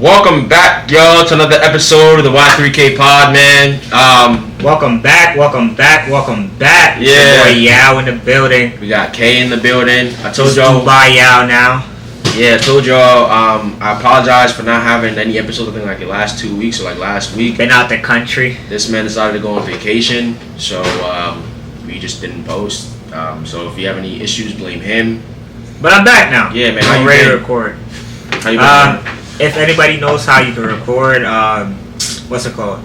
Welcome back, y'all, to another episode of the Y3K Pod, man. Welcome back. Yeah. Boy Yaw in the building. We got K in the building. I told It's y'all. Dubai Yaw now. Yeah, I told y'all. I apologize for not having any episodes. I think like the last 2 weeks or like last week. Been out the country. This man decided to go on vacation, so we just didn't post. So if you have any issues, blame him. But I'm back now. Yeah, man. I'm ready to record. How you been? If anybody knows how you can record, what's it called?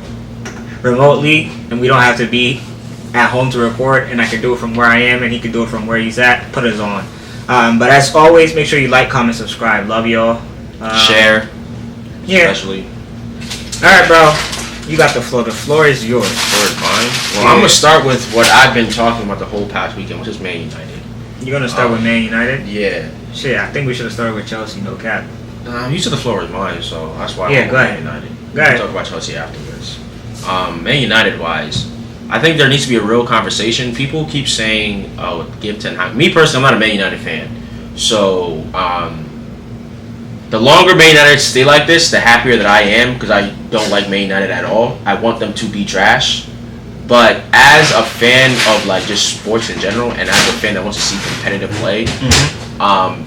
Remotely, and we don't have to be at home to record, and I can do it from where I am, and he can do it from where he's at. Put us on. But as always, make sure you like, comment, subscribe. Love y'all. Share. Yeah. Especially. All right, bro. You got the floor. The floor is yours. The floor is mine. Well, I'm gonna start with what I've been talking about the whole past weekend, which is Man United. You're gonna start with Man United? Yeah. Shit, I think we should have started with Chelsea. No cap. You said the floor is mine, so that's why. Yeah, go ahead. Man United. Go ahead. We'll talk about Chelsea afterwards. Man United wise, I think there needs to be a real conversation. People keep saying, "Oh, give Ten Hag." Me personally, I'm not a Man United fan, so the longer Man United stay like this, the happier that I am, because I don't like Man United at all. I want them to be trash. But as a fan of like just sports in general, and as a fan that wants to see competitive play,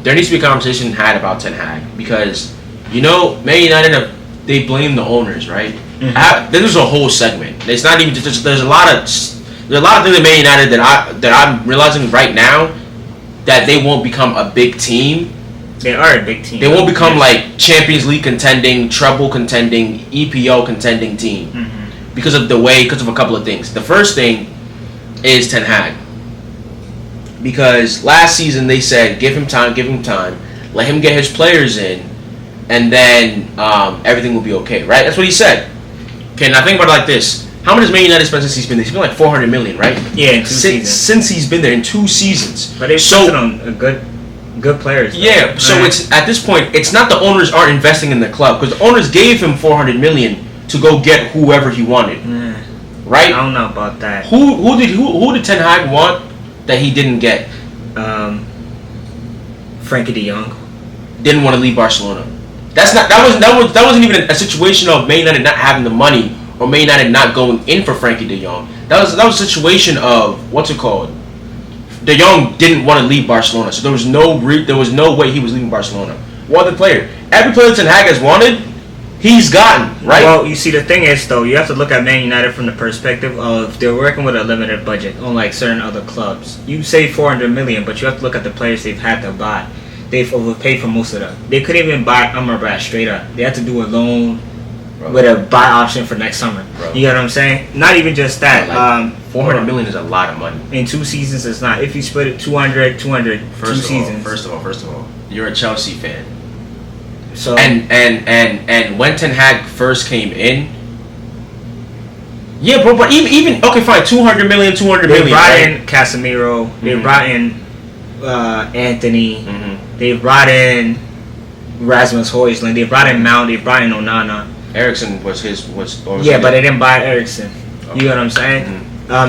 there needs to be a conversation had about Ten Hag, because Man United they blame the owners, right? This is a whole segment. It's not even just, there's a lot of things at Man United that I'm realizing right now that they won't become a big team. They are a big team. They won't become like Champions League contending, treble contending, EPL contending team. Because of a couple of things. The first thing is Ten Hag. Because last season they said, give him time, let him get his players in, and then everything will be okay, right? That's what he said. Okay, now think about it like this. How much has Man United spent since he's been there? He's been like $400 million, right? Yeah, in 2 seasons. Since he's been there in 2 seasons. But they've spent on a good players. Though. Yeah, so it's at this point, it's not the owners aren't investing in the club, because the owners gave him $400 million to go get whoever he wanted, right? I don't know about that. Who did Ten Hag want that he didn't get? Frankie de Jong didn't want to leave Barcelona. That wasn't even a situation of Man United not having the money or Man United not going in for Frankie de Jong. That was a situation of what's it called? De Jong didn't want to leave Barcelona, so there was no way he was leaving Barcelona. What other player? Every player Ten Hag has wanted, he's gotten, right? Well, you see, the thing is, though, you have to look at Man United from the perspective of they're working with a limited budget, unlike certain other clubs. You say $400 million, but you have to look at the players they've had to buy. They've overpaid for most of them. They couldn't even buy Amrabat straight up. They had to do a loan with a buy option for next summer. Bro. You get what I'm saying? Not even just that. $400 million is a lot of money. In 2 seasons, it's not. If you split it 200, 2 seasons. First of all, you're a Chelsea fan. So and when Ten Hag first came in, yeah, bro. But even okay, fine, $200 million. They brought in Casemiro. They brought in Anthony. They brought in Rasmus Højlund. They brought in Mount. They brought in Onana. Ericsson was. Yeah, but they didn't buy Ericsson. You know what I'm saying?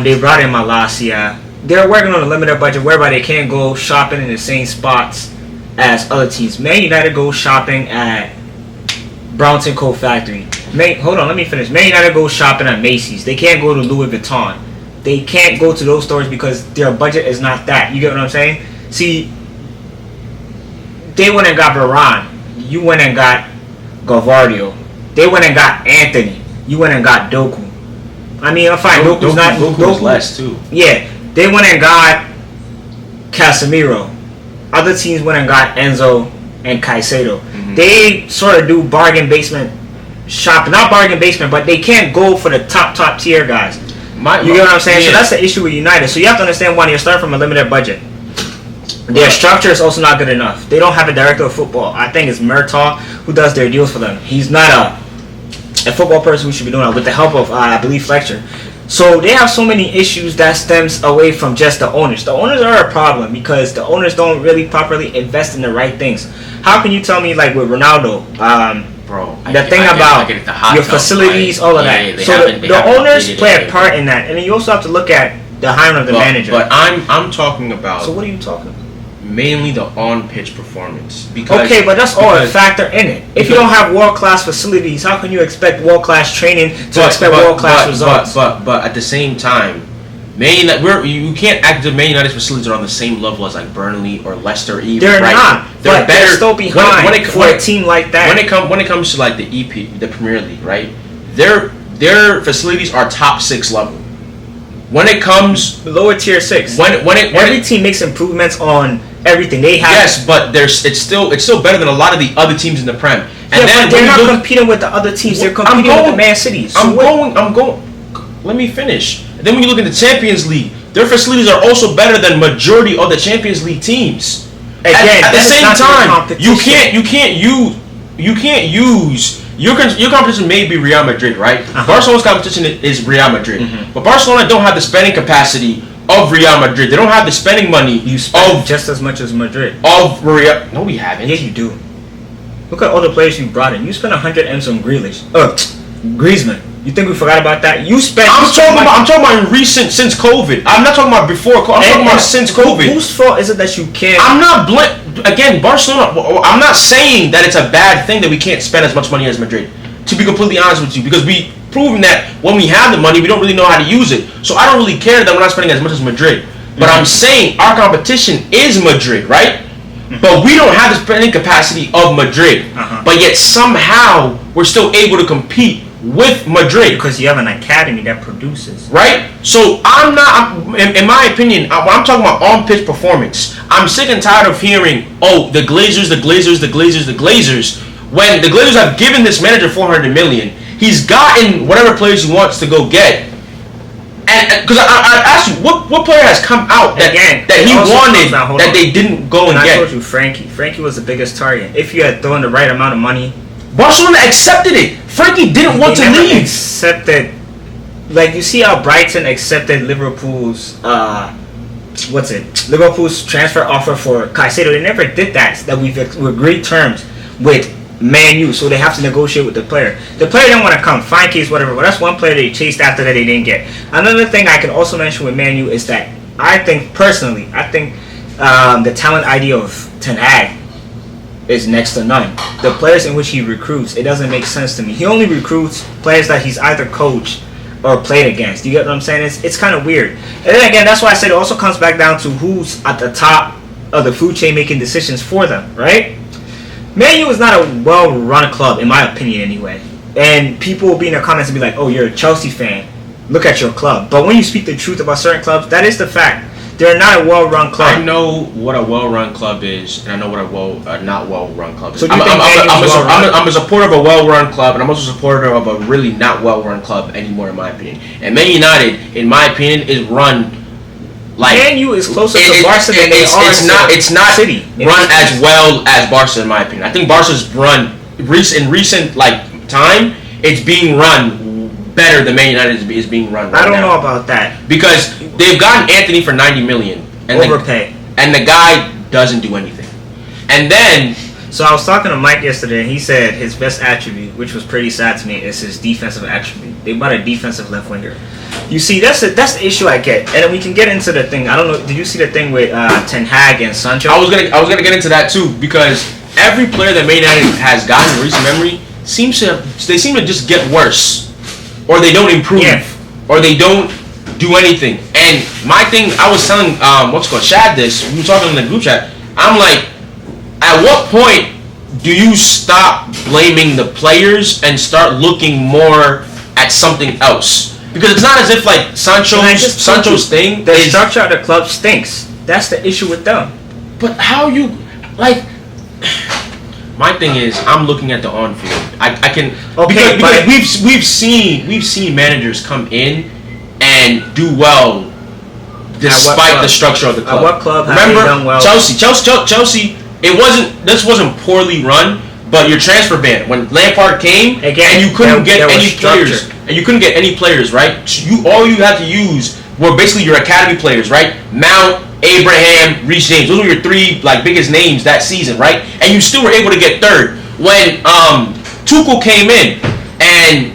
They brought in Malacia. They're working on a limited budget whereby they can't go shopping in the same spots as other teams. Man United go shopping at Brownton Coat Factory. Hold on, let me finish. Man United go shopping at Macy's. They can't go to Louis Vuitton. They can't go to those stores because their budget is not that. You get what I'm saying? See, they went and got Varane. You went and got Gavardio. They went and got Anthony. You went and got Doku. I mean, I'm fine. Doku's less too. Yeah, they went and got Casemiro. Other teams went and got Enzo and Caicedo. They sort of do bargain basement shopping. Not bargain basement, but they can't go for the top tier guys. You get what I'm saying? Yeah. So that's the issue with United. So you have to understand, one, you're starting from a limited budget. Their structure is also not good enough. They don't have a director of football. I think it's Murtaugh who does their deals for them. He's not a football person who should be doing that with the help of, I believe, Fletcher. So they have so many issues that stems away from just the owners. The owners are a problem because the owners don't really properly invest in the right things. How can you tell me, like with Ronaldo, your facilities, all of that. So the owners play a part in that, and then you also have to look at the hiring of the manager. But I'm talking about. So what are you talking about? mainly the on-pitch performance. Because, okay, but that's all a factor in it. If you don't have world-class facilities, how can you expect world-class training to expect world-class results? But at the same time, you can't act as Man United's facilities are on the same level as like Burnley or Leicester. Even they're right? not. They're better. They're still behind for a team like that. When it comes to like the the Premier League, right? Their facilities are top 6 level. When it comes lower tier 6, every team makes improvements on everything they have. Yes, but it's still better than a lot of the other teams in the Prem. And then they're not competing with the other teams. They're competing with the Man Cities. I'm going. Let me finish. And then when you look at the Champions League, their facilities are also better than majority of the Champions League teams. Again, at the same time, you can't use. Your competition may be Real Madrid, right? Barcelona's competition is Real Madrid, but Barcelona don't have the spending capacity of Real Madrid. They don't have the spending money. You spend just as much as Madrid. Of Real. No, we haven't. Yeah, you do. Look at all the players you brought in. You spent 100 M's on Griezmann. You think we forgot about that? I'm talking about since COVID. I'm not talking about before. I'm talking about since COVID. Whose fault is it that you can't? I'm not again, Barcelona. I'm not saying that it's a bad thing that we can't spend as much money as Madrid. To be completely honest with you, because we proven that when we have the money, we don't really know how to use it. So I don't really care that we're not spending as much as Madrid. But I'm saying our competition is Madrid, right? But we don't have the spending capacity of Madrid. But yet somehow we're still able to compete with Madrid because you have an academy that produces, right? So I'm not, in my opinion, when I'm talking about on-pitch performance, I'm sick and tired of hearing, oh, the Glazers, when the Glazers have given this manager $400 million. He's gotten whatever players he wants to go get. And because I asked you, what player has come out that he wanted that they didn't go and get? I told you, Frankie was the biggest target. If you had thrown the right amount of money, Barcelona accepted it. Frankie didn't want to leave. Accepted, like you see how Brighton accepted Liverpool's Liverpool's transfer offer for Caicedo. They never did that. That we've agreed terms with Man U, so they have to negotiate with the player. The player didn't want to come. Fine case, whatever. But that's one player they chased after that they didn't get. Another thing I can also mention with Man U is that I think the talent ID of Ten Hag is next to none. The players in which he recruits, it doesn't make sense to me. He only recruits players that he's either coached or played against. Do you get what I'm saying? It's kind of weird. And then again, that's why I said it also comes back down to who's at the top of the food chain making decisions for them, right? Man U is not a well-run club, in my opinion, anyway. And people will be in the comments and be like, oh, you're a Chelsea fan. Look at your club. But when you speak the truth about certain clubs, that is the fact. They're not a well-run club. I know what a well-run club is, and I know what a not well-run club is. So I'm a supporter of a well-run club, and I'm also a supporter of a really not well-run club anymore, in my opinion. And Man United, in my opinion, is run like Man U is closer to Barca than they are. It's not City run as well as Barca, in my opinion. I think Barca's run in recent time. It's being run better than Man United is being run right now. I don't know about that. Because they've gotten Anthony for $90 million. And overpay. And the guy doesn't do anything. And then... So I was talking to Mike yesterday, and he said his best attribute, which was pretty sad to me, is his defensive attribute. They bought a defensive left winger. You see, that's the issue I get. And then we can get into the thing. I don't know, did you see the thing with Ten Hag and Sancho? I was gonna get into that too, because every player that Man United has gotten in recent memory seem to just get worse. Or they don't improve, or they don't do anything. And my thing, I was telling Shad this. We were talking in the group chat. I'm like, at what point do you stop blaming the players and start looking more at something else? Because it's not as if like Sancho's thing. The structure of the club stinks. That's the issue with them. But how you like? My thing is, I'm looking at the on-field. I can because we've seen managers come in and do well despite the structure of the club. At what club? Remember have done well? Chelsea. This wasn't poorly run, but your transfer ban when Lampard came and you couldn't get any players, and you couldn't get any players, right? All you had to use were basically your academy players, right? Mount, Abraham, Reece James. Those were your three biggest names that season, right? And you still were able to get third. When Tuchel came in and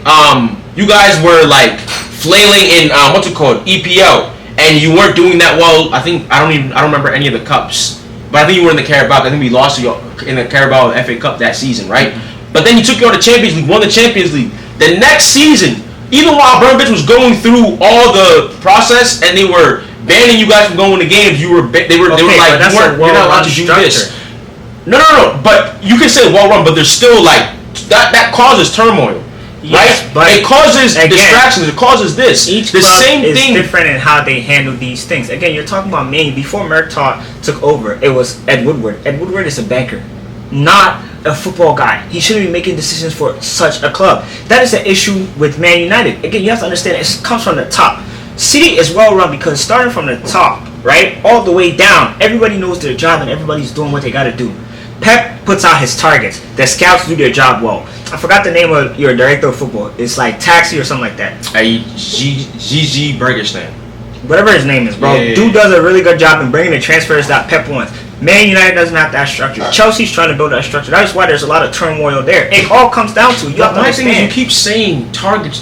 you guys were like flailing in EPL, and you weren't doing that well. I don't remember any of the cups. but I think you were in the Carabao. I think we lost to you in the Carabao FA Cup that season, right? But then you took you on the Champions League, won the Champions League. The next season, even while Abramovich was going through all the process and they were banning you guys from going to games, they were like, you're not allowed to do this. No. But you can say well run, but there's still like that causes turmoil. Yes, right? But it causes distractions. It causes this. Each the club same is thing. different in how they handle these things. Again, you're talking about Man. Before Murtaugh took over, it was Ed Woodward. Ed Woodward is a banker, not a football guy. He shouldn't be making decisions for such a club. That is the issue with Man United. Again, you have to understand it comes from the top. City is well run because starting from the top, right, all the way down, everybody knows their job and everybody's doing what they got to do. Pep puts out his targets. The scouts do their job well. I forgot the name of your director of football. It's like Taxi or something like that. Gigi Bergestein. Whatever his name is, bro. Yeah. Dude does a really good job in bringing the transfers that Pep wants. Man United doesn't have that structure. Chelsea's trying to build that structure. That is why there's a lot of turmoil there. It all comes down to you have to my thing is understand. you keep saying targets,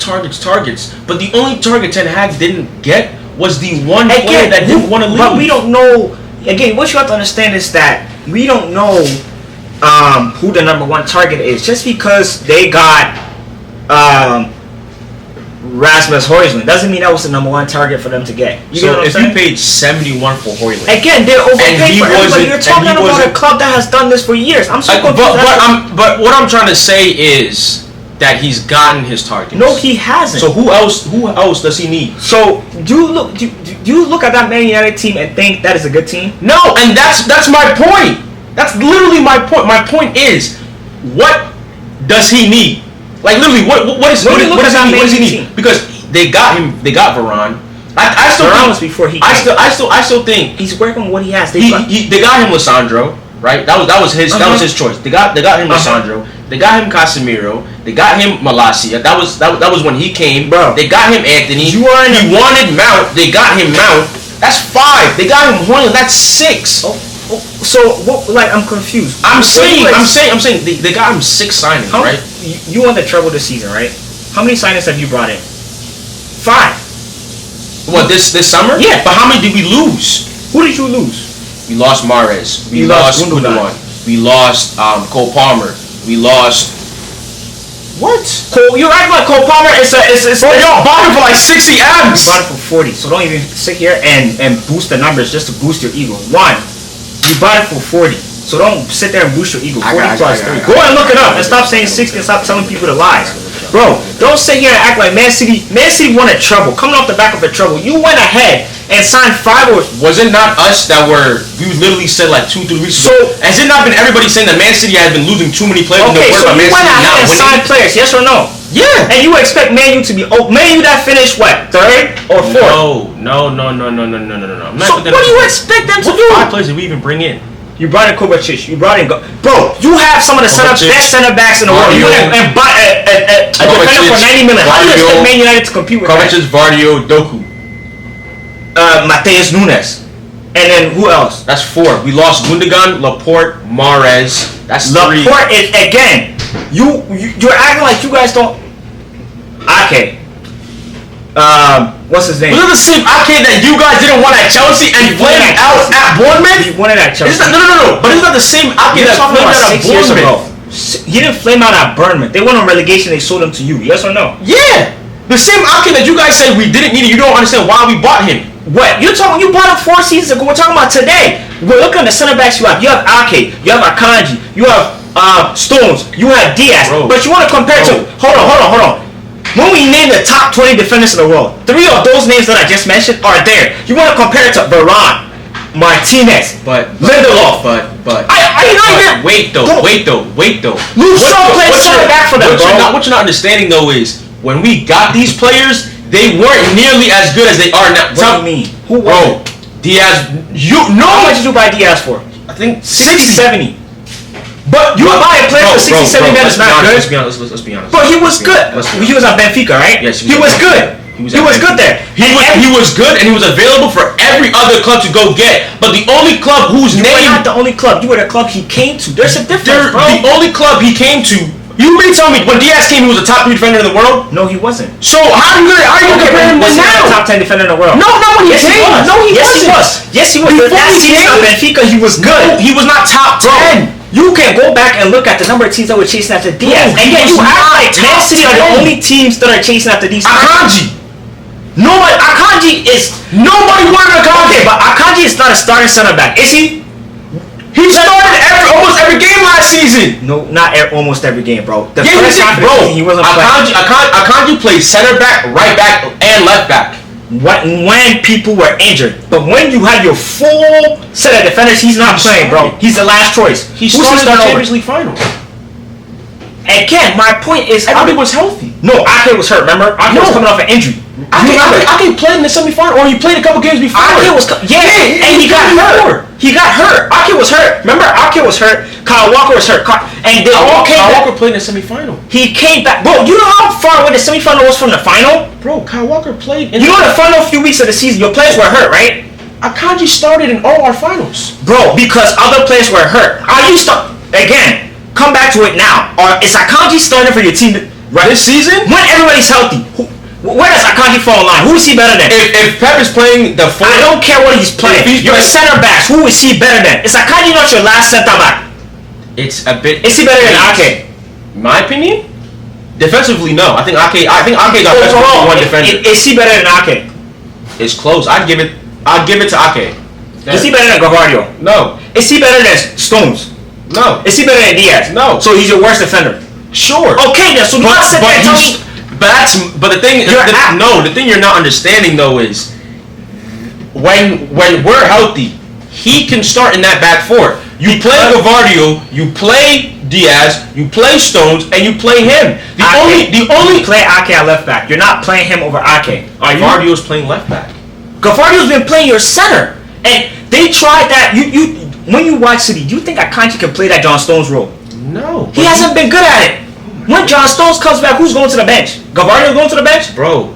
but the only target Ten Hag didn't get was the one player that didn't want to leave. But we don't know. Again, what you have to understand is that we don't know who the number one target is. Just because they got Rasmus Højlund doesn't mean that was the number one target for them to get. So if you paid 71 for Højlund, again, they're overpaid for everybody. You're talking about a club that has done this for years. I'm so confused. But what I'm trying to say is that he's gotten his targets. No, he hasn't. So who else does he need? So do you look at that Man United team and think that is a good team? No, and that's my point. That's literally my point. My point is, what does he need? Like literally, what does he need? Because they got him. They got Varane. I still Varane think, was before he. I still think he's working with what he has. They got him Lissandro, right? That was his choice. They got him Lissandro. They got him Casemiro. They got him Malacia. That was when he came. Bro, they got him Anthony. He wanted Mount. They got him Mount. That's 5. They got him Højlund. That's 6. So what? Like I'm confused. I'm saying they got him 6 signings, right? You won the treble this season, right? How many signings have you brought in? 5. What this summer? Yeah. But how many did we lose? Who did you lose? We lost Mahrez. We lost Gundogan. We lost Cole Palmer. We lost. What? You act like Cole Palmer is bro, y'all bought him for like 60 M's. You bought him for 40. So don't even sit here and boost the numbers just to boost your ego. 1. You bought it for 40. So don't sit there and boost your ego. 40 plus 30. Go and look it up and stop saying 60 and stop telling people the lies. Bro, don't sit here and act like Man City won a treble. Coming off the back of a treble. You went ahead and signed 5 or... Was it not us that we literally said like 2-3 weeks ago? Has it not been everybody saying that Man City has been losing too many players? Okay, so you went ahead and signed players, yes or no? Yeah. And you expect Man U to be... Man U that finished what? 3rd or 4th? No. So what do you expect them to do? What 5 players did we even bring in? You brought in Kovacic. You brought in... Bro, you have some of the best center backs in the world. You went and bought a defender for 90 million. How do you expect Man United to compete with Kovacic, Vardio, Doku. Mateus Nunes. And then who else? That's 4. We lost Gundogan, Laporte, Mahrez. That's 3. Laporte is, again, you're acting like you guys don't... Okay. What's his name? Was it the same Ake that you guys didn't want at Chelsea and flamed out at Bournemouth? He won it at Chelsea. No. But it's not the same Ake that flamed out at Bournemouth. He didn't flame out at Bournemouth. They won on relegation. They sold him to you. Yes or no? Yeah. The same Ake that you guys said we didn't need. You don't understand why we bought him. What? You bought him 4 seasons ago. We're talking about today. We're looking at the center backs you have. You have Ake. You have Akanji. You have Stones. You have Diaz. Bro. But you want to compare to... Hold on. When we name the top 20 defenders in the world, 3 of those names that I just mentioned are there. You want to compare it to Varane, Martinez, Lindelof. Wait though. Luke Shaw played center back for them, bro. What you're not understanding though is when we got these players, they weren't nearly as good as they are now. What do you mean? Who bro? Diaz. How much did you buy Diaz for? I think 60, 70. But you buy a player for 60, 70 that is not good. Let's be honest. But he was good. He was at Benfica, right? Yes, he was good. He was good there. He was good, and he was available for every other club to go get. But the only club whose name... You were not the only club. You were the club he came to. There's a difference, bro. The only club he came to... You may tell me when Diaz came, he was a top 3 defender in the world. No, he wasn't. So how are you compare him Was he now? a top 10 defender in the world? No, not when he came. No, he wasn't. Yes, he was. Before That he season came, at Benfica, he was good. No, he was not top 10. You can go back and look at the number of teams that were chasing after Diaz, Bro, and yet you act like Man City are the 10. only teams that are chasing after these. Akanji. Akanji is Nobody wanted Akanji. okay, but Akanji is not a starting center back, is he? He started almost every game last season. No, not almost every game, bro. The Yeah, first half of the season, he wasn't playing. Akanji played center back, right back, and left back. When people were injured, but when you had your full set of defenders, he's not playing, bro. He's the last choice. He started the Champions League final. Again, my point is, Everybody was healthy. no, Ake was hurt. Remember, Ake was coming off an injury. Ake played in the semifinal, or he played a couple games before. Ake was and he got hurt. He got hurt. Ake was hurt. Remember, Ake was hurt. Kyle Walker was hurt. And they all came back. Kyle Walker played in the semifinal. He came back. Bro, you know how far away the semifinal was from the final? Bro, Kyle Walker played in You know the final few weeks of the season, your players were hurt, right? Akanji started in all our finals. Bro, because other players were hurt. Are you again, come back to it now. Or is Akanji starting for your team This season? when everybody's healthy? Where does Akanji fall in line? Who is he better than? If Pep is playing the four, I don't care what he's playing. You're a center backs. Who is he better than? Is Akanji not your last center back? it's a bit. Is he better than Ake? My opinion? Defensively, no. I think Ake got best Overall, one defender. is he better than Ake? It's close. I'd give it to Ake. Is he better than Gavardio? No. Is he better than Stones? No. Is he better than Diaz? No. So he's your worst defender. Sure. Okay, then. So you not sit there and tell me. But the thing, the thing you're not understanding though is when we're healthy, he can start in that back four. You play Gavardio, you play Diaz, you play Stones, and you play him. The only you play Ake at left back. You're not playing him over Ake. Gavardio's playing left back. Gavardio's been playing your center, and they tried that. You when you watch City, do you think Akanji can play that John Stones role? No, He hasn't been good at it. When John Stones comes back, who's going to the bench? Gavardio's going to the bench? Bro.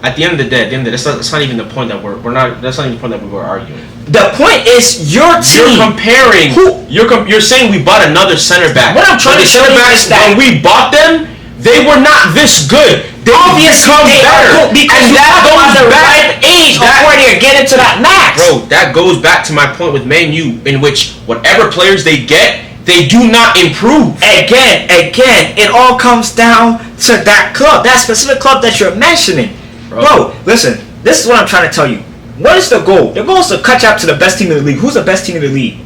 At the end of the day, that's not even the point that we're not. That's not even the point that we were arguing. The point is your team. You're comparing. You're saying we bought another center back. What I'm trying to say is that when we bought them, they were not this good. They obviously they better because and that goes the right age before they get into that max. Bro, that goes back to my point with Man U, in which whatever players they get, they do not improve. Again, it all comes down to that club, that specific club that you're mentioning. Bro, listen, this is what I'm trying to tell you. What is the goal? The goal is to catch up to the best team in the league. Who's the best team in the league?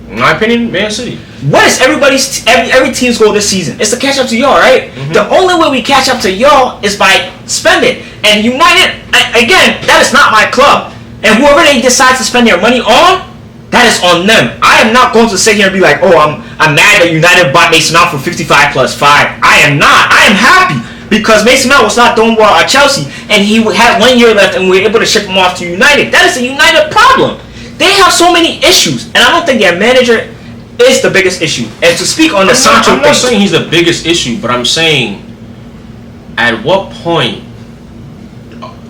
In my opinion, Man City. What is every team's goal this season? It's to catch up to y'all, right? Mm-hmm. The only way we catch up to y'all is by spending. And United, again, that is not my club. And whoever they decide to spend their money on, that is on them. I am not going to sit here and be like, oh, I'm mad that United bought Mason Mount for 55 plus 5. I am not. I am happy because Mason Mount was not doing well at Chelsea, and he had 1 year left, and we were able to ship him off to United. That is a United problem. They have so many issues, and I don't think their manager is the biggest issue. And to speak on the Sancho thing, I'm not saying he's the biggest issue, but I'm saying at what point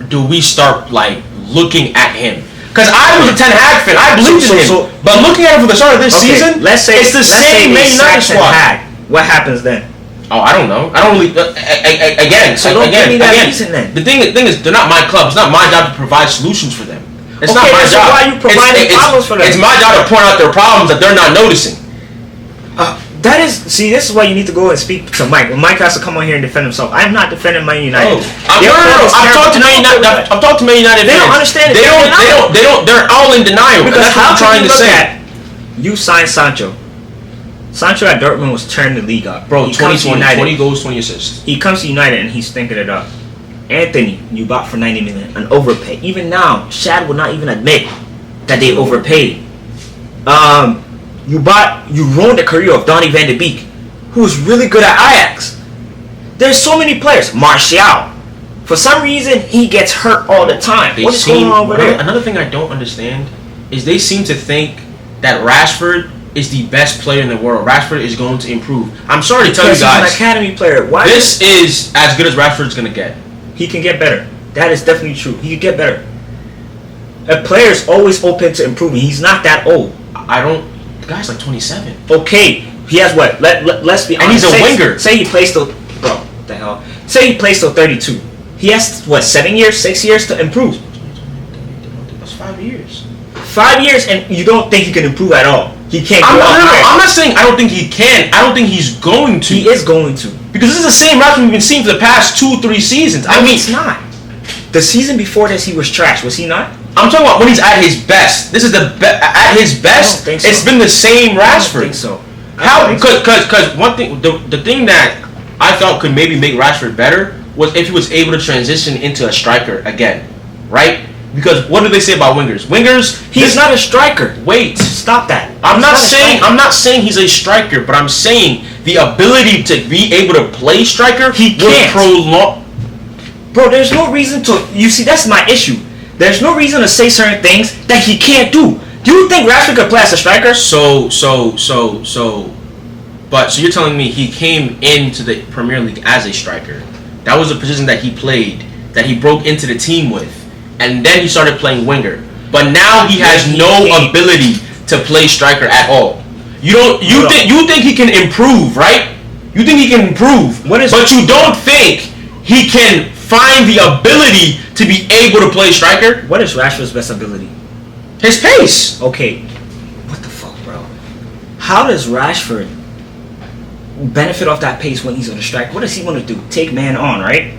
do we start looking at him? Because I was a Ten Hag fan, I believed in him. But looking at him for the start of this season, let's say it's the same Man United squad. What happens then? Oh, I don't know. I don't really. Again, so don't give me that reason then. The thing is, they're not my club. It's not my job to provide solutions for them. It's not my so job. Why are you providing problems for them? It's my job to point out their problems that they're not noticing. This is why you need to go and speak to Mike. When Mike has to come on here and defend himself, I'm not defending Man United. I've talked to Man United. They don't understand it. They're all in denial. Because that's what I'm trying to say. You signed Sancho. Sancho at Dortmund was turning the league up. Bro, 20 goals, 20 assists. He comes to United and he's thinking it up. Anthony, you bought for 90 million, an overpay. Even now, Shad will not even admit that they overpaid. You ruined the career of Donny van de Beek, who was really good at Ajax. There's so many players. Martial. For some reason, he gets hurt all the time. What is going on over there? Another thing I don't understand is they seem to think that Rashford is the best player in the world. Rashford is going to improve. I'm sorry to tell you guys. He's an academy player. This is as good as Rashford's going to get. He can get better. That is definitely true. He can get better. A player is always open to improving. He's not that old. The guy's like 27. Okay, He has what? Let's be honest. And he's a winger. Say he plays till... Bro, what the hell? Say he plays till 32. He has, what, 7 years, 6 years to improve? That's 5 years. 5 years, and you don't think he can improve at all? He can't go I'm not saying I don't think he can. I don't think he's going to. He is going to. Because this is the same Rashford we've been seeing for the past 2-3 seasons. I mean, it's not. The season before this, he was trash. Was he not? I'm talking about when he's at his best. This is at his best. I don't think so. It's been the same Rashford. I don't think so. How? Because one thing, the thing that I thought could maybe make Rashford better was if he was able to transition into a striker again, right? Because what do they say about wingers? He's not a striker. Wait, stop that. I'm not saying he's a striker, but I'm saying the ability to be able to play striker he can't prolong. Bro, there's no reason to. You see, that's my issue. There's no reason to say certain things that he can't do. Do you think Rashford could play as a striker? So you're telling me he came into the Premier League as a striker. That was a position that he played, that he broke into the team with, and then he started playing winger. But now he has no ability to play striker at all. You think he can improve, right? You think he can improve, but you don't think he can find the ability to be able to play striker? What is Rashford's best ability? His pace. Okay, what the fuck, bro? How does Rashford benefit off that pace when he's on the strike? What does he want to do? Take man on, right?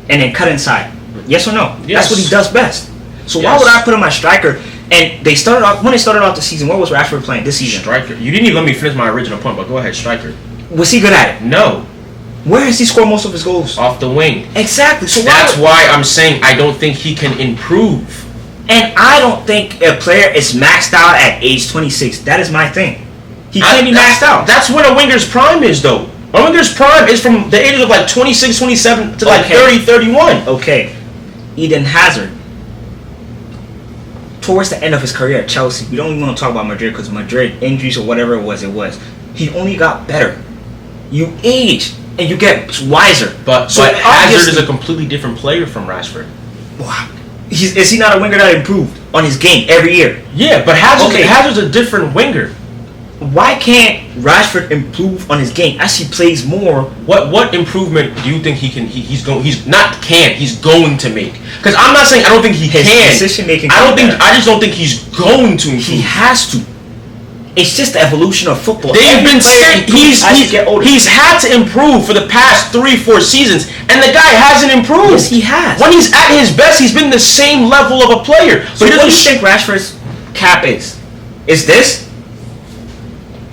And then cut inside. Yes or no? Yes. That's what he does best. So why would I put him my striker? And when they started off the season, what was Rashford playing this season? Striker. You didn't even let me finish my original point, but go ahead, striker. Was he good at it? No. Where has he scored most of his goals? Off the wing. Exactly. So that's why I'm saying I don't think he can improve. And I don't think a player is maxed out at age 26. That is my thing. He can't be maxed out. That's when a winger's prime is, though. A winger's prime is from the ages of like 26, 27 to like 30, 31. Okay. Eden Hazard. Towards the end of his career at Chelsea, we don't even want to talk about Madrid because Madrid injuries or whatever it was. He only got better. You age and you get wiser. But Hazard is a completely different player from Rashford. Wow. Is he not a winger that improved on his game every year? Yeah, but Hazard's a different winger. Why can't Rashford improve on his game as he plays more? What improvement do you think he's going to make? Because I'm not saying I don't think he can. Decision making. I just don't think he's going to improve. He has to. It's just the evolution of football. They've been saying he's had to improve for the past 3-4 seasons, and the guy hasn't improved. Yes, he has. When he's at his best, he's been the same level of a player. So what do you think Rashford's cap is? Is this?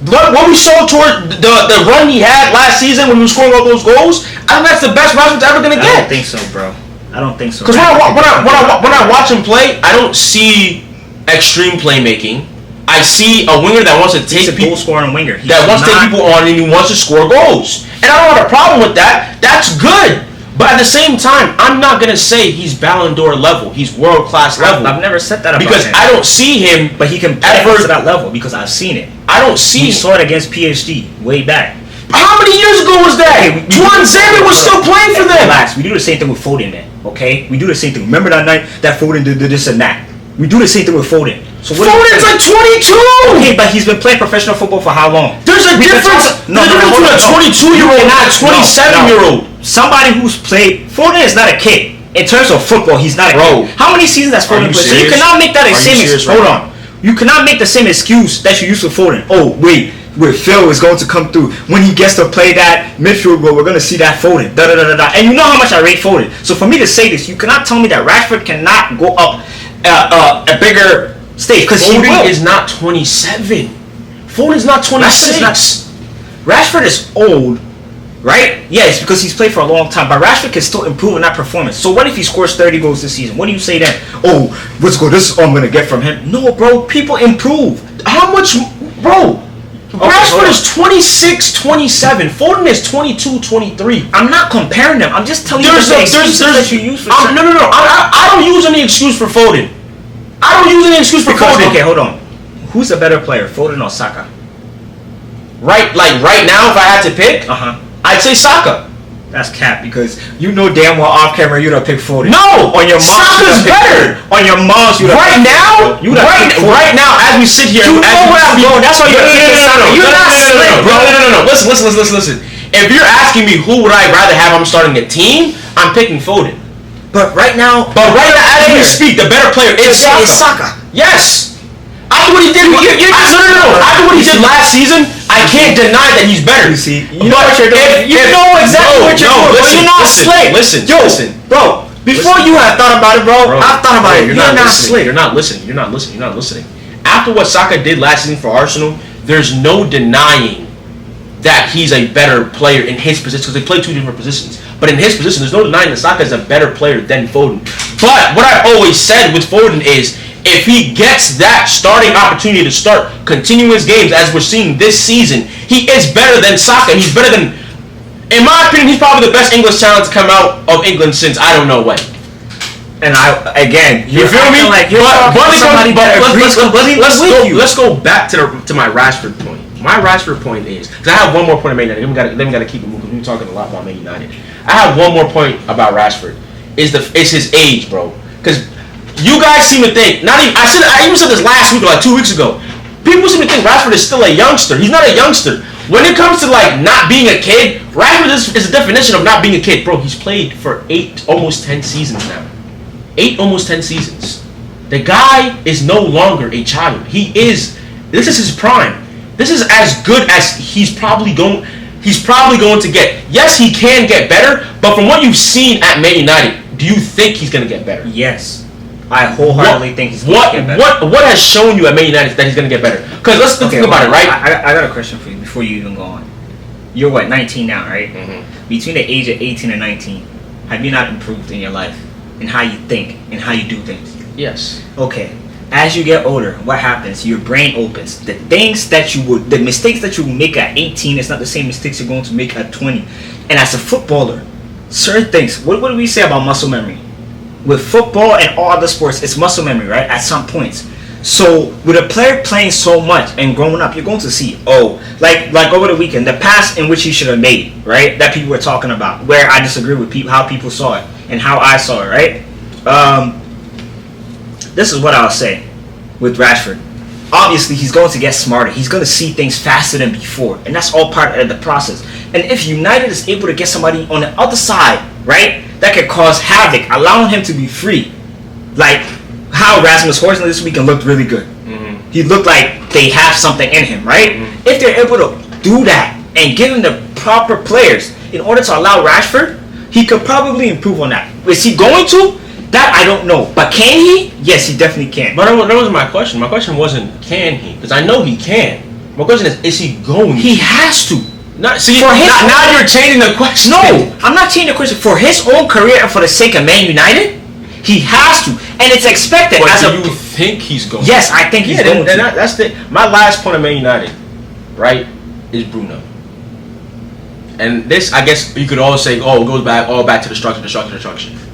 What we saw toward the run he had last season when he was scoring all those goals, I think that's the best Rashford's ever going to get. I don't think so, bro. I don't think so. Because when I watch him play, I don't see extreme playmaking. I see a winger that wants to take people, goal-scoring winger. That wants to take people on and he wants to score goals. And I don't have a problem with that. That's good. But at the same time, I'm not going to say he's Ballon d'Or level. He's world-class level. I've never said that about because him. I don't see him. But he can play to that level because I've seen it. I don't see. We saw it against PSG way back. How many years ago was that? Okay, Tuan Zeri was still playing for them. Relax. We do the same thing with Foden, man. Okay? We do the same thing. Remember that night that Foden did this and that? We do the same thing with Foden. So Foden's like 22! Okay, but he's been playing professional football for how long? There's a difference between a 22-year-old and a 27-year-old. Somebody who's played... Foden is not a kid. In terms of football, he's not a kid. How many seasons has Foden played? So you cannot make that hold on. You cannot make the same excuse that you use for Foden. Oh, wait, Phil is going to come through. When he gets to play that midfield role, we're going to see that Foden. And you know how much I rate Foden. So for me to say this, you cannot tell me that Rashford cannot go up a bigger stage. Because Foden is not 27. Foden's not 26. Rashford is old, right? Yes, because he's played for a long time. But Rashford can still improve in that performance. So what if he scores 30 goals this season? What do you say then? Oh, let's go. This is all I'm going to get from him. No, bro. People improve. How much? Bro. Rashford is 26, 27. Foden is 22, 23. I'm not comparing them. I'm just telling you the excuses that you use for No. I don't use any excuse for Foden. Foden. Okay, hold on. Who's a better player, Foden or Saka? Right now, if I had to pick, I'd say Saka. That's cap because you know damn well off camera you'd have picked Foden. No! On your mom, Saka's better! On your mom's, you'd have Right now? Right now, as we sit here... You know where I'm going. That's why you're You're not slick, bro. No. Listen. If you're asking me who would I rather have I'm starting a team, I'm picking Foden. But right now, as we speak, the better player is Saka. Yes. After what he did, after what he did last season, I can't deny that he's better. You see, you know exactly what you're doing. Listen, you're not slick. Listen, bro. Before you have thought about it, bro. I've thought about it. You're not slick. You're not listening. After what Saka did last season for Arsenal, there's no denying that he's a better player in his position because they play two different positions. But in his position, there's no denying that Saka is a better player than Foden. But what I've always said with Foden is, if he gets that starting opportunity to start continuing his games as we're seeing this season, he is better than Saka. He's better than, in my opinion, he's probably the best English talent to come out of England since I don't know when. And you feel me? Like let's go back to my Rashford point. My Rashford point is, because I have one more point on Man United. Then we got to keep it moving because we're talking a lot about Man United. I have one more point about Rashford. Is his age, bro? Because you guys seem to think, I even said this last week or like 2 weeks ago. People seem to think Rashford is still a youngster. He's not a youngster. When it comes to like not being a kid, Rashford is a definition of not being a kid. Bro, he's played for 8, almost 10 seasons now. 8, almost 10 seasons. The guy is no longer a child. This is his prime. This is as good as he's probably going to get. Yes, he can get better, but from what you've seen at Man United, do you think he's going to get better? Yes. I wholeheartedly think he's going to get better. What has shown you at Man United that he's going to get better? Because let's think about it, right? I got a question for you before you even go on. You're 19 now, right? Mm-hmm. Between the age of 18 and 19, have you not improved in your life? In how you think and how you do things? Yes. Okay. As you get older, what happens? Your brain opens. The mistakes that you make at 18 is not the same mistakes you're going to make at 20. And as a footballer, certain things, what do we say about muscle memory? With football and all other sports, it's muscle memory, right? At some points. So with a player playing so much and growing up, you're going to see, like over the weekend, the pass in which he should have made, right? That people were talking about, where I disagree with how people saw it and how I saw it, right? This is what I'll say with Rashford. Obviously, he's going to get smarter. He's going to see things faster than before, and that's all part of the process. And if United is able to get somebody on the other side, right, that could cause havoc, allowing him to be free, like how Rasmus Højlund this weekend looked really good. Mm-hmm. He looked like they have something in him, right? Mm-hmm. If they're able to do that and give him the proper players in order to allow Rashford, he could probably improve on that. Is he going to? That I don't know. But can he? Yes, he definitely can. But that wasn't my question. My question wasn't can he, because I know he can. My question is he going? He has to. Now you're changing the question. No, I'm not changing the question. For his own career and for the sake of Man United, he has to, and it's expected. But do you think he's going? Yes, I think he's going. And that's my last point of Man United, right? Is Bruno. And this, I guess, you could all say, it goes back to the structure,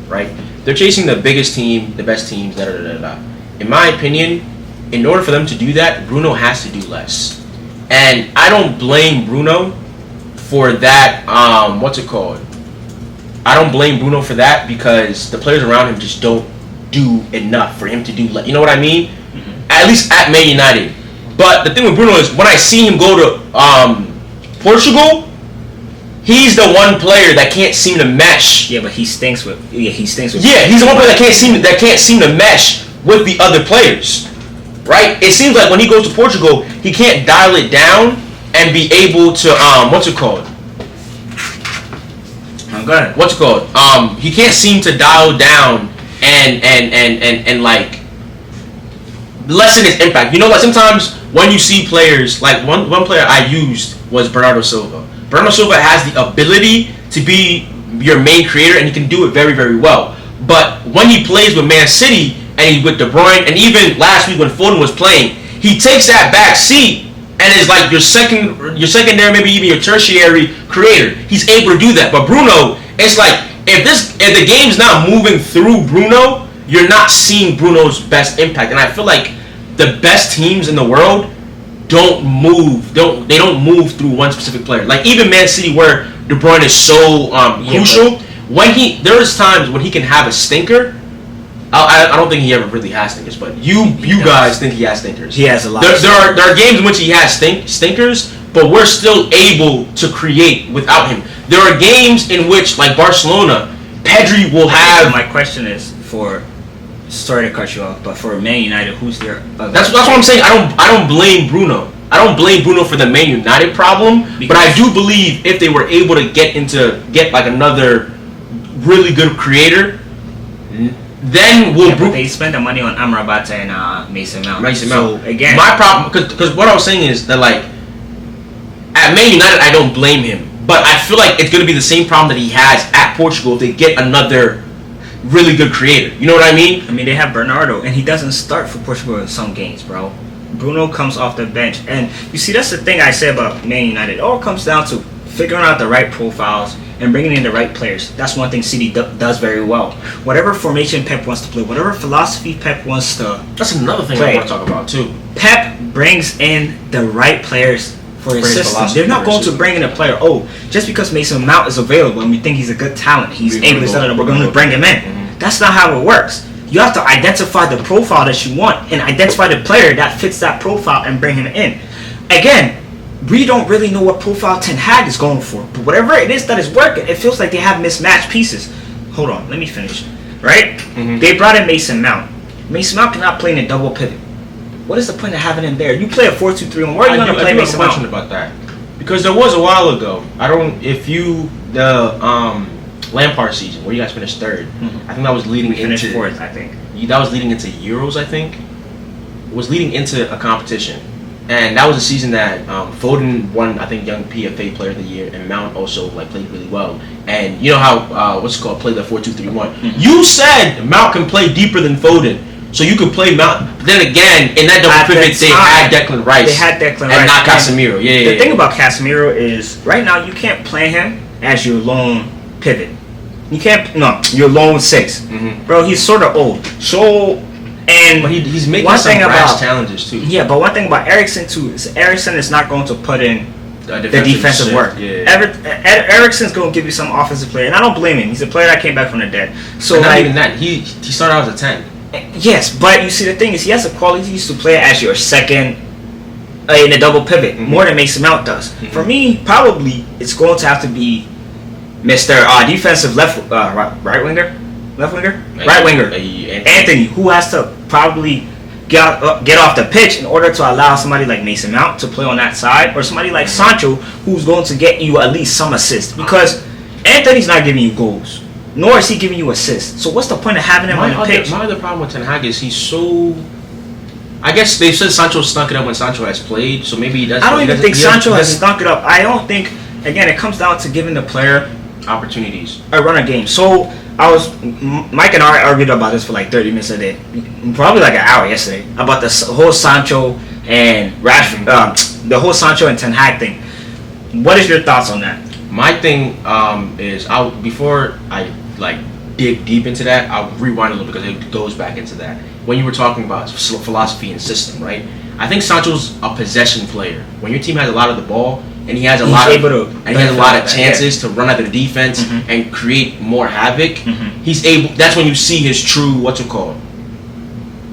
right? They're chasing the biggest team, the best teams, In my opinion, in order for them to do that, Bruno has to do less. And I don't blame Bruno for that, I don't blame Bruno for that because the players around him just don't do enough for him to do, you know what I mean? Mm-hmm. At least at Man United. But the thing with Bruno is when I see him go to Portugal, he's the one player that can't seem to mesh. Yeah, but he stinks with. Yeah, he's the one player that can't seem to mesh with the other players, right? It seems like when he goes to Portugal, he can't dial it down and be able to he can't seem to dial down and like lessen his impact. You know, like sometimes when you see players, like one player I used was Bernardo Silva. Bruno Silva has the ability to be your main creator, and he can do it very, very well. But when he plays with Man City and he's with De Bruyne, and even last week when Foden was playing, he takes that back seat and is like your secondary, maybe even your tertiary creator. He's able to do that. But Bruno, it's like if the game's not moving through Bruno, you're not seeing Bruno's best impact. And I feel like the best teams in the world don't move through one specific player. Like even Man City, where De Bruyne is so crucial. There is times when he can have a stinker. I don't think he ever really has stinkers, but you guys think he has stinkers. He has a lot. There are games in which he has stinkers, but we're still able to create without him. There are games in which, like Barcelona, Pedri will have. My question is for. Sorry to cut you off, but for Man United, who's their? That's what I'm saying. I don't blame Bruno. I don't blame Bruno for the Man United problem, but I do believe if they were able to get like another really good creator, then they spend the money on Amrabat and Mason Mount. So again, my problem, because what I was saying is that like at Man United, I don't blame him, but I feel like it's going to be the same problem that he has at Portugal if they get another really good creator. You know what I mean? I mean, they have Bernardo, and he doesn't start for Portugal in some games, bro. Bruno comes off the bench, and you see, that's the thing I say about Man United. It all comes down to figuring out the right profiles and bringing in the right players. That's one thing City does very well. Whatever formation Pep wants to play, whatever philosophy Pep wants to That's another thing play, I want to talk about, too. Pep brings in the right players for his system. They're not going to bring in a player, just because Mason Mount is available and we think he's a good talent, he's able to we're going to bring him in. Mm-hmm. That's not how it works. You have to identify the profile that you want and identify the player that fits that profile and bring him in. Again, we don't really know what profile Ten Hag is going for, but whatever it is that is working, it feels like they have mismatched pieces. Hold on, let me finish. Right? Mm-hmm. They brought in Mason Mount. Mason Mount cannot play in a double pivot. What is the point of having him there? You play a 4-2-3-1. Where are you going to play Mason Mount? I have a question about that. Because there was a while ago, Lampard season, where you guys finished third, I think that was leading into fourth, I think. That was leading into Euros, I think. It was leading into a competition. And that was a season that Foden won, I think, Young PFA Player of the Year, and Mount also played really well. And you know how play the 4-2-3-1. Mm-hmm. You said Mount can play deeper than Foden, so you could play Mount. But then again, in that double pivot, they had Declan Rice. And not Casemiro. The thing about Casemiro is right now you can't play him as your lone pivot. You can't. No, your lone 6, bro. He's sort of old. But he's making some rash challenges too. Yeah, but one thing about Eriksen too is Eriksen is not going to put in the defensive work. Eriksen's going to give you some offensive play, and I don't blame him. He's a player that came back from the dead. So not even that. He started out as a 10. Yes, but you see the thing is he has the qualities to play as your second in a double pivot more than Mason Mount does. Mm-hmm. For me, probably it's going to have to be Mr. Defensive right winger, Anthony, who has to probably get off the pitch in order to allow somebody like Mason Mount to play on that side, or somebody like Sancho, who's going to get you at least some assists, because Anthony's not giving you goals, nor is he giving you assists. So what's the point of having him on the pitch? My other problem with Ten Hag is he's so. I guess they said Sancho stunk it up when Sancho has played, so maybe he doesn't. I don't even think Sancho has stunk it up. I don't think. Again, it comes down to giving the player opportunities. A run a game. So Mike and I argued about this for like 30 minutes a day, probably like an hour yesterday, about the whole Sancho and Rashford, the whole Sancho and Ten Hag thing. What is your thoughts on that? My thing is, before I dig deep into that, I'll rewind a little because it goes back into that. When you were talking about philosophy and system, right? I think Sancho's a possession player. When your team has a lot of the ball, and he has a lot of chances to run out of the defense and create more havoc. He's able. That's when you see his true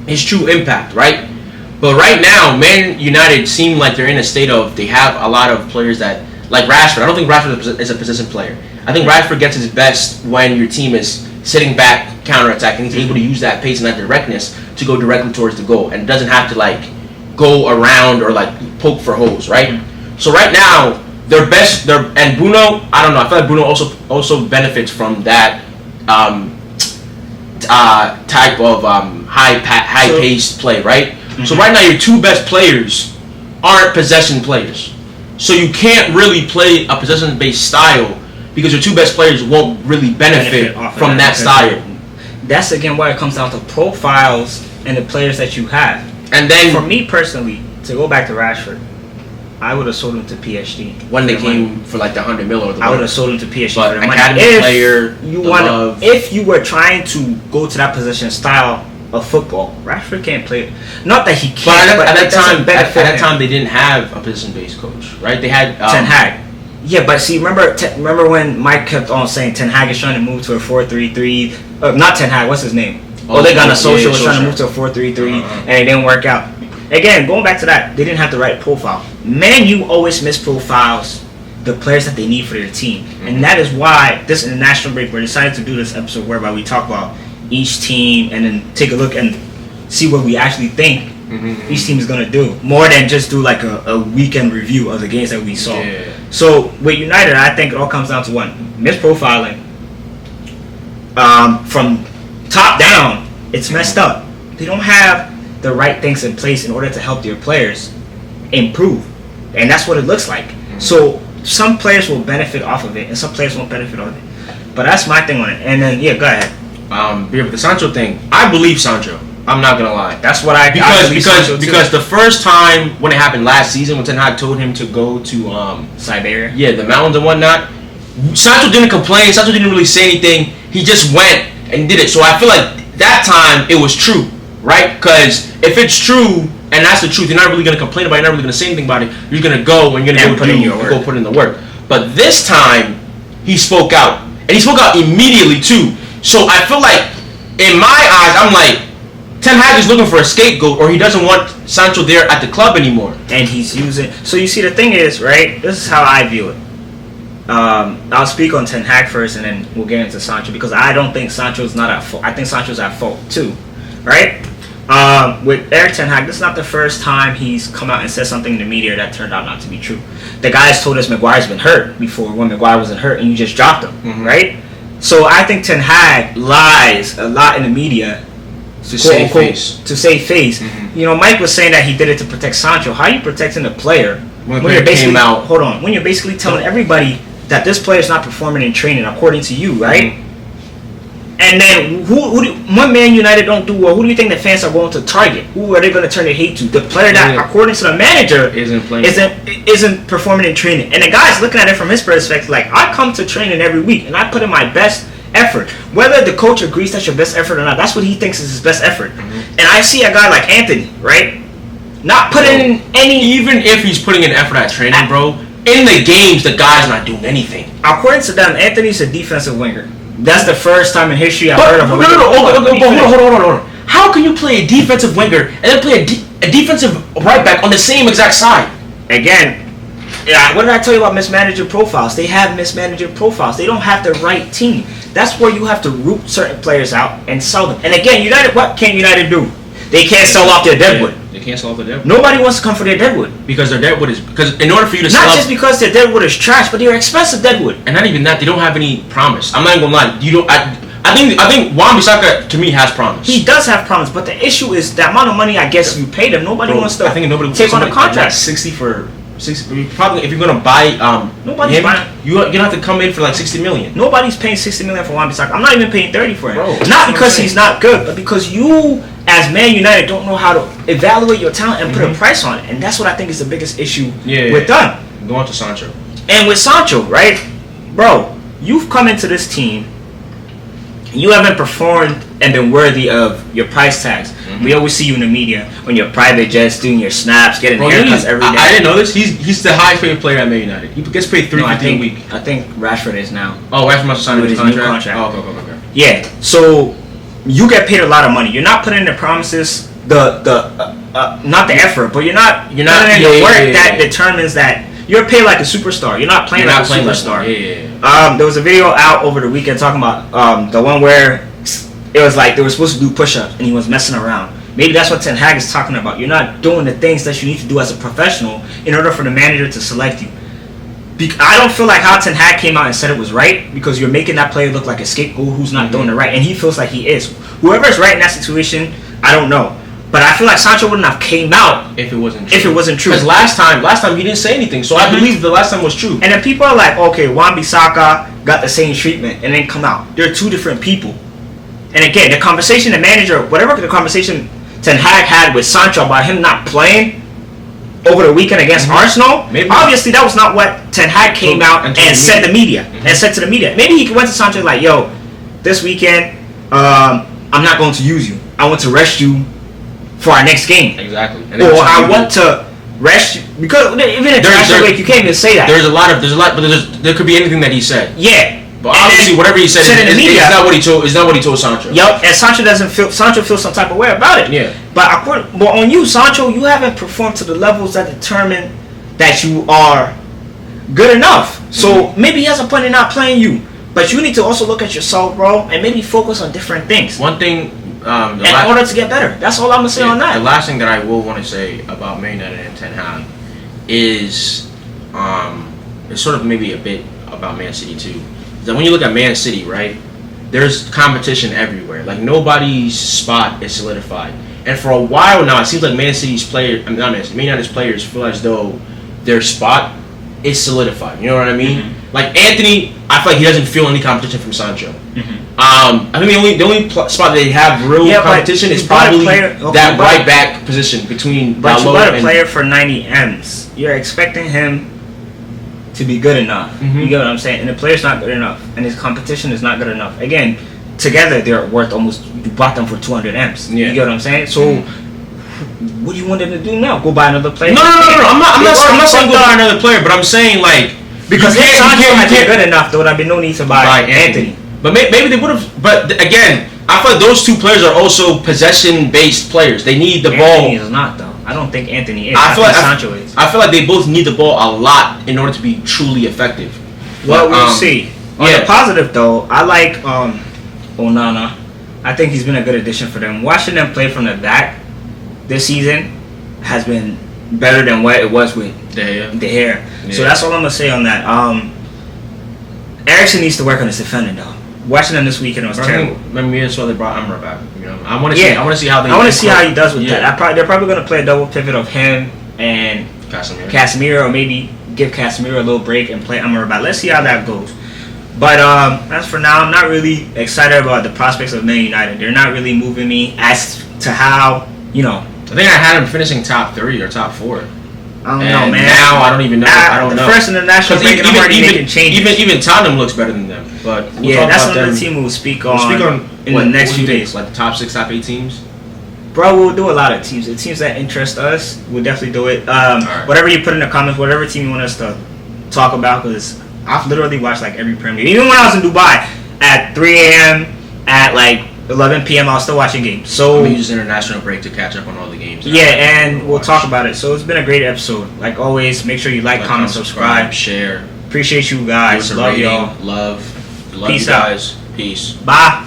his true impact, right? But right now, Man United seem like they're in a state of they have a lot of players that like Rashford. I don't think Rashford is a position player. I think Rashford gets his best when your team is sitting back, counterattacking. He's able to use that pace and that directness to go directly towards the goal, and doesn't have to go around or poke for holes, right? So right now, their best, and Bruno, I don't know. I feel like Bruno also benefits from that type of high-paced play, right? So right now, your two best players aren't possession players. So you can't really play a possession-based style because your two best players won't really benefit from that style. That's again why it comes down to profiles and the players that you have. And then, for me personally, to go back to Rashford, I would have sold him to PSG when they came for the 100 mil or the. I would have sold him to PSG but for the money. If you were trying to go to that position style of football, Rashford can't play. Not that he can't, but at that time they didn't have a position-based coach, right? They had Ten Hag. Yeah, but see, remember when Mike kept on saying Ten Hag is trying to move to a 4-3-3? Not Ten Hag, what's his name? They got a social was trying to move to a 4-3-3, and it didn't work out. Again, going back to that, they didn't have the right profile. Man, you always misprofiles the players that they need for their team, and that is why this international break, we decided to do this episode whereby we talk about each team and then take a look and see what we actually think each team is going to do, more than just do like a weekend review of the games that we saw. So with United, I think it all comes down to one: misprofiling. From top down, it's messed up. They don't have the right things in place in order to help their players improve, and that's what it looks like. So some players will benefit off of it, and some players won't benefit off of it. But that's my thing on it. And then go ahead. With the Sancho thing, I believe Sancho. I'm not gonna lie. That's what I because the first time when it happened last season, when Ten Hag told him to go to Siberia, the mountains and whatnot, Sancho didn't complain. Sancho didn't really say anything. He just went and did it. So I feel like that time it was true, right? Because if it's true and that's the truth, you're not really gonna complain about it. You're not really gonna say anything about it. You're gonna go and you're gonna go put in the work. But this time he spoke out, and he spoke out immediately too. So I feel like, in my eyes, I'm like, Ten Hag is looking for a scapegoat, or he doesn't want Sancho there at the club anymore. And he's using... So you see, the thing is, right, this is how I view it. I'll speak on Ten Hag first, and then we'll get into Sancho, because I don't think Sancho's not at fault. I think Sancho's at fault, too. Right? With Erik Ten Hag, this is not the first time he's come out and said something in the media that turned out not to be true. The guys told us Maguire's been hurt before, when Maguire wasn't hurt, and you just dropped him, right? So I think Ten Hag lies a lot in the media to save face. You know, Mike was saying that he did it to protect Sancho. How are you protecting the player when you're basically when you're basically telling everybody that this player is not performing in training according to you, right? And then when Man United don't do well, who do you think the fans are going to target? Who are they going to turn their hate to? The player that, according to the manager, isn't performing in training. And the guy's looking at it from his perspective, like, I come to training every week and I put in my best effort. Whether the coach agrees that's your best effort or not, that's what he thinks is his best effort. And I see a guy like Anthony, right? Not putting in any... Even if he's putting in effort at training, bro, in the games, the guy's not doing anything. According to them, Anthony's a defensive winger. That's the first time in history I've heard of a winger. Hold on. How can you play a defensive winger and then play a defensive right back on the same exact side? Again, what did I tell you about mismanaged profiles? They have mismanaged profiles. They don't have the right team. That's where you have to root certain players out and sell them. And again, United, what can United do? They can't sell off their deadwood. They can't sell off their deadwood. Nobody wants to come for their deadwood. Because their deadwood is... Because in order for you to sell... Not just because their deadwood is trash, but they're expensive deadwood. And not even that, they don't have any promise. I'm not even gonna lie. You don't... I think Wan-Bissaka, to me, has promise. He does have promise, but the issue is the amount of money I guess you pay them. Nobody wants to take on a contract. 60 for... 60, probably if you're gonna buy nobody's buying. You're gonna have to come in for like 60 million. Nobody's paying 60 million for Wan-Bissaka. I'm not even paying 30 for him. Bro, not because he's not good, but because you as Man United don't know how to evaluate your talent and put a price on it. And that's what I think is the biggest issue with them. Going to Sancho. And with Sancho, right? Bro, you've come into this team, you haven't performed and been worthy of your price tags. We always see you in the media on your private jets, doing your snaps, getting haircuts every day. I didn't know this. He's the highest paid player at Man United. He gets paid $350 a week. I think Rashford is now. Oh, Rashford must have signed his contract. Oh, okay. Yeah, so you get paid a lot of money. You're not putting in the promises, not the effort, but you're not putting in the work that determines that you're paid like a superstar. You're not playing like a superstar. There was a video out over the weekend talking about the one where it was like they were supposed to do push-ups and he was messing around. Maybe that's what Ten Hag is talking about. You're not doing the things that you need to do as a professional in order for the manager to select you. I don't feel like how Ten Hag came out and said it was right, because you're making that player look like a scapegoat who's not doing it right, and he feels like he is. Whoever is right in that situation, I don't know. But I feel like Sancho wouldn't have came out if it wasn't true. Because last time he didn't say anything, so I believe the last time was true. And then people are like, okay, Wan-Bissaka got the same treatment, and then come out. They're two different people. And again, the conversation the manager, whatever the conversation Ten Hag had with Sancho about him not playing over the weekend against Arsenal, obviously that was not what Ten Hag came out and said to the media. And said to the media. Maybe he went to Sancho like, yo, this weekend, I'm not going to use you. I want to rest you for our next game. Exactly. Or I want to because even international break, you can't even say that. But there could be anything that he said. Yeah. But obviously, whatever he said in the media, is not what he told Sancho. Yup, and Sancho feels some type of way about it. Yeah. But on you, Sancho, you haven't performed to the levels that determine that you are good enough. So maybe he has a point in not playing you. But you need to also look at yourself, bro, and maybe focus on different things. One thing, in order to get better. That's all I'm gonna say on that. The last thing that I will want to say about Man United and Ten Hag is, it's sort of maybe a bit about Man City too. That when you look at Man City, right, there's competition everywhere. Like nobody's spot is solidified, and for a while now, it seems like Man United's players feel as though their spot is solidified. You know what I mean? Mm-hmm. Like Anthony, I feel like he doesn't feel any competition from Sancho. Mm-hmm. I think the only spot they have real competition is probably that right back position between. But you bought a player for 90 M's. You're expecting him to be good enough. Mm-hmm. You get what I'm saying? And the player's not good enough, and his competition is not good enough. Again, together they're worth almost. You bought them for 200 M's. Yeah. You get what I'm saying? So. What do you want them to do now? Go buy another player? No. I'm not saying go buy another player, but I'm saying like because if Sancho had been good enough, there would have been no need to buy Anthony. But maybe they would have. But again, I feel like those two players are also possession-based players. They need the ball. Anthony is not though. I don't think Anthony is. I feel like Sancho is. I feel like they both need the ball a lot in order to be truly effective. Well, we'll see. On the positive though, I like Onana. I think he's been a good addition for them. Watching them play from the back this season has been better than what it was with De Gea. Yeah. So that's all I'm gonna say on that. Eriksen needs to work on his defending though. Watching them this weekend was terrible. Maybe that's why they brought Amra back. You know, I want to see how he does with that. They're probably gonna play a double pivot of him and Casemiro, or maybe give Casemiro a little break and play Amra back. Let's see how that goes. But as for now, I'm not really excited about the prospects of Man United. They're not really moving me as to how I think I had him finishing top 3 or top 4. I don't know, man. Now I don't even know. I don't know. First in the national break, I'm already making changes. Even Tottenham looks better than them. But that's another team we'll speak on in the next few days. Like the top 6, top 8 teams. Bro, we'll do a lot of teams. The teams that interest us, we'll definitely do it. Right. Whatever you put in the comments, whatever team you want us to talk about, because I've literally watched like every Premier League. Even when I was in Dubai at 3 a.m. at like 11 p.m. I was still watching games. So I'm gonna use international break to catch up on all the games. Yeah, and we'll talk about it. So it's been a great episode. Like always, make sure you like, comment, subscribe, share. Appreciate you guys. Love y'all. Love Peace you guys. Peace. Bye.